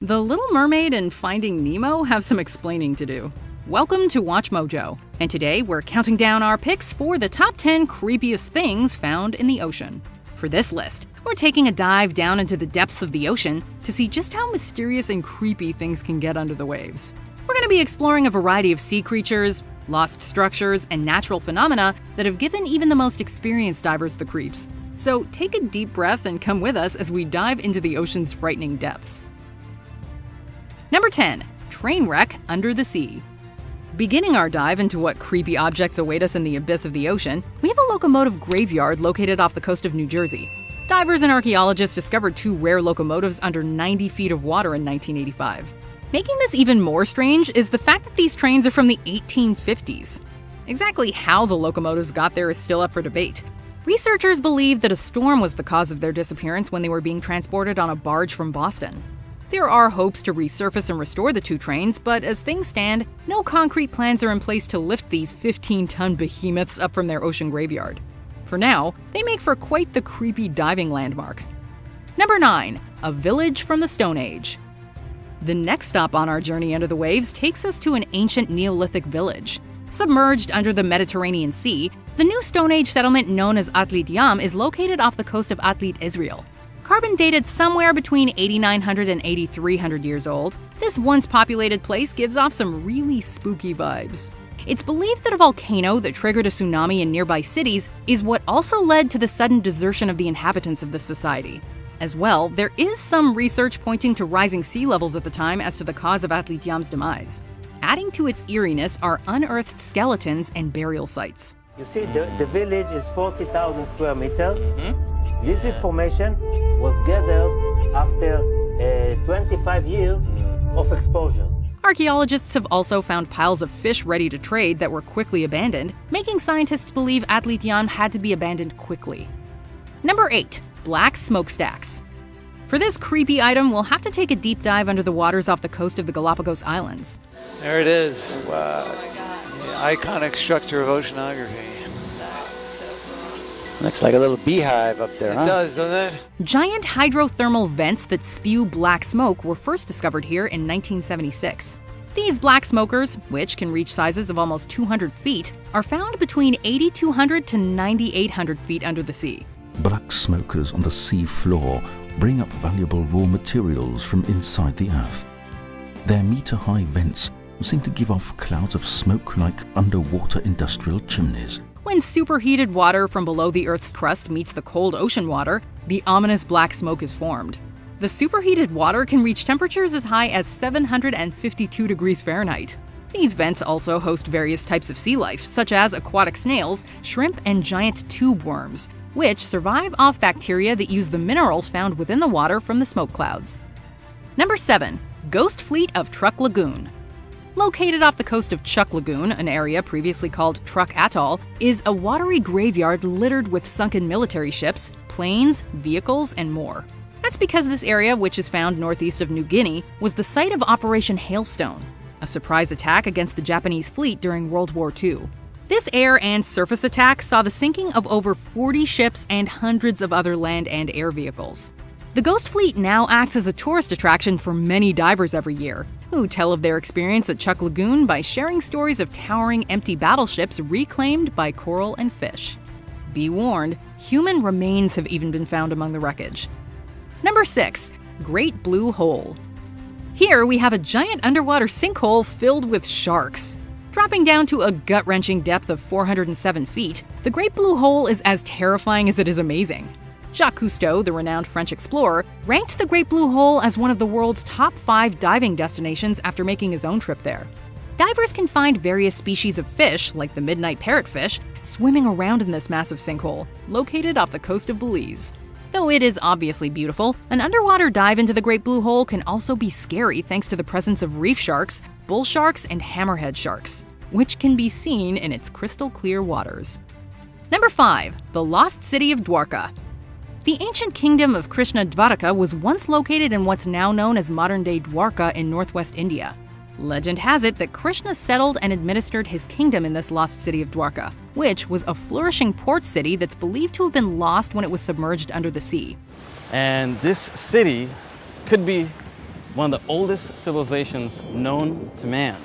The Little Mermaid and Finding Nemo have some explaining to do. Welcome to Watch Mojo, and today we're counting down our picks for the top 10 creepiest things found in the ocean. For this list, we're taking a dive down into the depths of the ocean to see just how mysterious and creepy things can get under the waves. We're going to be exploring a variety of sea creatures, lost structures, and natural phenomena that have given even the most experienced divers the creeps. So take a deep breath and come with us as we dive into the ocean's frightening depths. Number 10. Train wreck under the sea. Beginning our dive into what creepy objects await us in the abyss of the ocean, we have a locomotive graveyard located off the coast of New Jersey. Divers and archaeologists discovered two rare locomotives under 90 feet of water in 1985. Making this even more strange is the fact that these trains are from the 1850s. Exactly how the locomotives got there is still up for debate. Researchers believe that a storm was the cause of their disappearance when they were being transported on a barge from Boston. There are hopes to resurface and restore the two trains, but as things stand, no concrete plans are in place to lift these 15-ton behemoths up from their ocean graveyard. For now, they make for quite the creepy diving landmark. Number 9. A village from the Stone Age. The next stop on our journey under the waves takes us to an ancient Neolithic village. Submerged under the Mediterranean Sea, the new Stone Age settlement known as Atlit Yam is located off the coast of Atlit, Israel. Carbon dated somewhere between 8,900 and 8,300 years old, this once populated place gives off some really spooky vibes. It's believed that a volcano that triggered a tsunami in nearby cities is what also led to the sudden desertion of the inhabitants of this society. As well, there is some research pointing to rising sea levels at the time as to the cause of Atlit Yam's demise. Adding to its eeriness are unearthed skeletons and burial sites. You see, the village is 40,000 square meters. This information was gathered after 25 years of exposure. Archaeologists have also found piles of fish ready to trade that were quickly abandoned, making scientists believe Atlit Yam had to be abandoned quickly. Number 8. Black smokestacks. For this creepy item, we'll have to take a deep dive under the waters off the coast of the Galapagos Islands. There it is. Wow. The iconic structure of oceanography. Looks like a little beehive up there, It huh? does, doesn't it? Giant hydrothermal vents that spew black smoke were first discovered here in 1976. These black smokers, which can reach sizes of almost 200 feet, are found between 8,200 to 9,800 feet under the sea. Black smokers on the sea floor bring up valuable raw materials from inside the earth. Their meter-high vents seem to give off clouds of smoke like underwater industrial chimneys. When superheated water from below the Earth's crust meets the cold ocean water, the ominous black smoke is formed. The superheated water can reach temperatures as high as 752 degrees Fahrenheit. These vents also host various types of sea life, such as aquatic snails, shrimp, and giant tube worms, which survive off bacteria that use the minerals found within the water from the smoke clouds. Number 7. Ghost Fleet of Truk Lagoon. Located off the coast of Truk Lagoon, an area previously called Truk Atoll, is a watery graveyard littered with sunken military ships, planes, vehicles, and more. That's because this area, which is found northeast of New Guinea, was the site of Operation Hailstone, a surprise attack against the Japanese fleet during World War II. This air and surface attack saw the sinking of over 40 ships and hundreds of other land and air vehicles. The Ghost Fleet now acts as a tourist attraction for many divers every year, who tell of their experience at Truk Lagoon by sharing stories of towering empty battleships reclaimed by coral and fish. Be warned, human remains have even been found among the wreckage. Number 6. Great Blue Hole. Here we have a giant underwater sinkhole filled with sharks. Dropping down to a gut-wrenching depth of 407 feet, the Great Blue Hole is as terrifying as it is amazing. Jacques Cousteau, the renowned French explorer, ranked the Great Blue Hole as one of the world's top 5 diving destinations after making his own trip there. Divers can find various species of fish, like the midnight parrotfish, swimming around in this massive sinkhole, located off the coast of Belize. Though it is obviously beautiful, an underwater dive into the Great Blue Hole can also be scary thanks to the presence of reef sharks, bull sharks, and hammerhead sharks, which can be seen in its crystal clear waters. Number 5. The Lost City of Dwarka. The ancient kingdom of Krishna Dwarka was once located in what's now known as modern-day Dwarka in northwest India. Legend has it that Krishna settled and administered his kingdom in this lost city of Dwarka, which was a flourishing port city that's believed to have been lost when it was submerged under the sea. And this city could be one of the oldest civilizations known to man.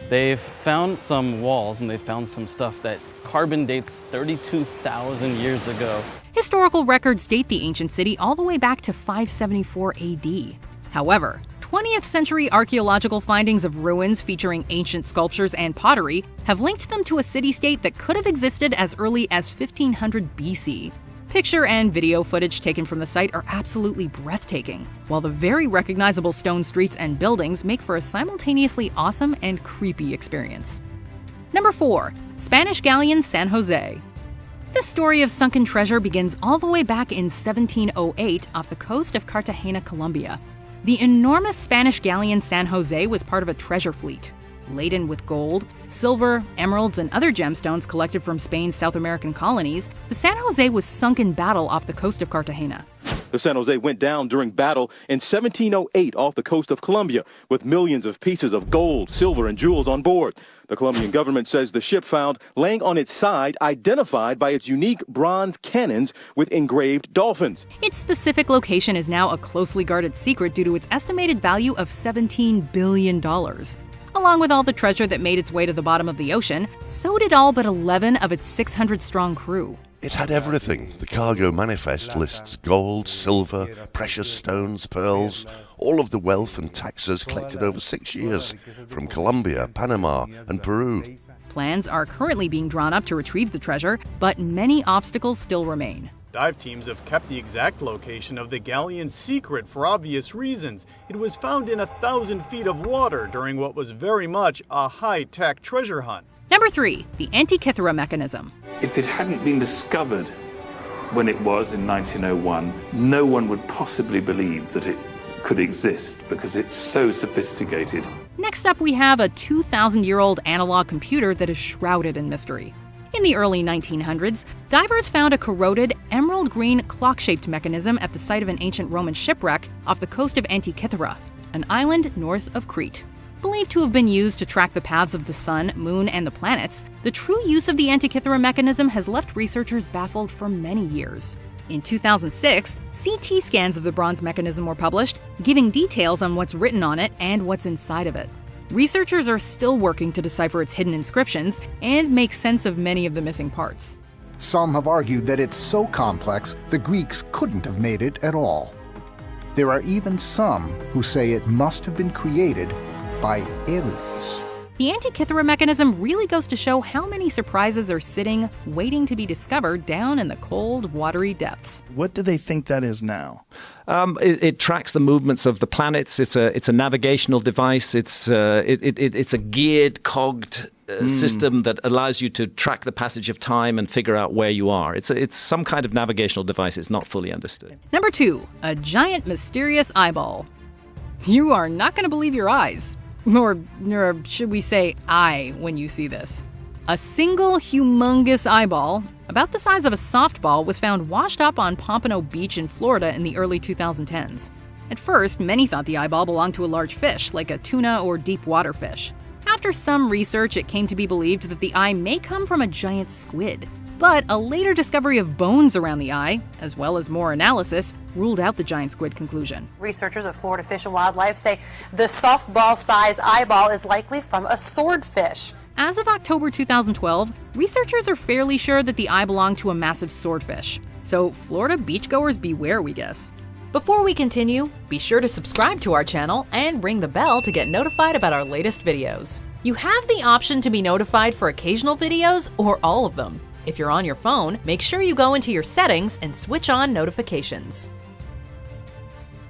They've found some walls and they've found some stuff that carbon dates 32,000 years ago. Historical records date the ancient city all the way back to 574 AD. However, 20th century archaeological findings of ruins featuring ancient sculptures and pottery have linked them to a city-state that could have existed as early as 1500 BC. Picture and video footage taken from the site are absolutely breathtaking, while the very recognizable stone streets and buildings make for a simultaneously awesome and creepy experience. Number 4. Spanish Galleon San Jose. This story of sunken treasure begins all the way back in 1708 off the coast of Cartagena, Colombia. The enormous Spanish galleon San Jose was part of a treasure fleet. Laden with gold, silver, emeralds, and other gemstones collected from Spain's South American colonies, the San Jose was sunk in battle off the coast of Cartagena. The San Jose went down during battle in 1708 off the coast of Colombia with millions of pieces of gold, silver, and jewels on board. The Colombian government says the ship found laying on its side, identified by its unique bronze cannons with engraved dolphins. Its specific location is now a closely guarded secret due to its estimated value of $17 billion. Along with all the treasure that made its way to the bottom of the ocean, so did all but 11 of its 600-strong crew. It had everything. The cargo manifest lists gold, silver, precious stones, pearls, all of the wealth and taxes collected over 6 years from Colombia, Panama, and Peru. Plans are currently being drawn up to retrieve the treasure, but many obstacles still remain. Dive teams have kept the exact location of the galleon secret for obvious reasons. It was found in 1,000 feet of water during what was very much a high-tech treasure hunt. Number 3. The Antikythera mechanism. If it hadn't been discovered when it was in 1901, no one would possibly believe that it could exist because it's so sophisticated. Next up, we have a 2,000-year-old analog computer that is shrouded in mystery. In the early 1900s, divers found a corroded, emerald green clock-shaped mechanism at the site of an ancient Roman shipwreck off the coast of Antikythera, an island north of Crete. Believed to have been used to track the paths of the sun, moon, and the planets, the true use of the Antikythera mechanism has left researchers baffled for many years. In 2006, CT scans of the bronze mechanism were published, giving details on what's written on it and what's inside of it. Researchers are still working to decipher its hidden inscriptions and make sense of many of the missing parts. Some have argued that it's so complex the Greeks couldn't have made it at all. There are even some who say it must have been created by aliens. The Antikythera mechanism really goes to show how many surprises are sitting, waiting to be discovered down in the cold, watery depths. What do they think that is now? It tracks the movements of the planets. It's a navigational device. It's a geared, cogged system that allows you to track the passage of time and figure out where you are. It's some kind of navigational device. It's not fully understood. Number 2, a giant mysterious eyeball. You are not going to believe your eyes. Or should we say eye when you see this. A single humongous eyeball, about the size of a softball, was found washed up on Pompano Beach in Florida in the early 2010s. At first, many thought the eyeball belonged to a large fish, like a tuna or deep water fish. After some research, it came to be believed that the eye may come from a giant squid. But a later discovery of bones around the eye, as well as more analysis, ruled out the giant squid conclusion. Researchers at Florida Fish and Wildlife say the softball-sized eyeball is likely from a swordfish. As of October 2012, researchers are fairly sure that the eye belonged to a massive swordfish. So Florida beachgoers beware, we guess. Before we continue, be sure to subscribe to our channel and ring the bell to get notified about our latest videos. You have the option to be notified for occasional videos or all of them. If you're on your phone, make sure you go into your settings and switch on notifications.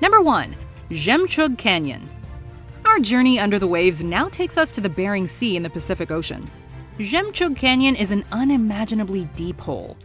Number 1. Jemchug Canyon. Our journey under the waves now takes us to the Bering Sea in the Pacific Ocean. Jemchug Canyon is an unimaginably deep hole.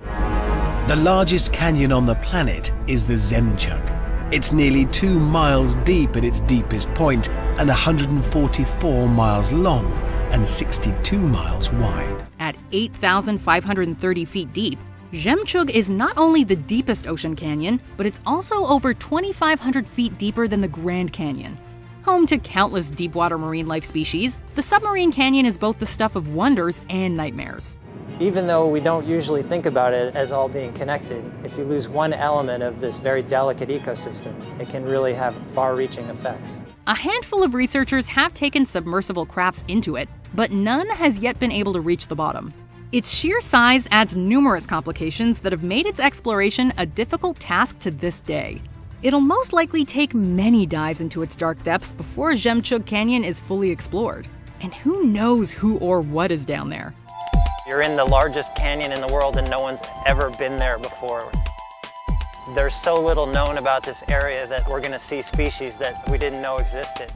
The largest canyon on the planet is the Jemchug. It's nearly 2 miles deep at its deepest point and 144 miles long and 62 miles wide. At 8,530 feet deep, Jemchug is not only the deepest ocean canyon, but it's also over 2,500 feet deeper than the Grand Canyon. Home to countless deep-water marine life species, the submarine canyon is both the stuff of wonders and nightmares. Even though we don't usually think about it as all being connected, if you lose one element of this very delicate ecosystem, it can really have far-reaching effects. A handful of researchers have taken submersible crafts into it, but none has yet been able to reach the bottom. Its sheer size adds numerous complications that have made its exploration a difficult task to this day. It'll most likely take many dives into its dark depths before Jemchug Canyon is fully explored. And who knows who or what is down there? You're in the largest canyon in the world and no one's ever been there before. There's so little known about this area that we're going to see species that we didn't know existed.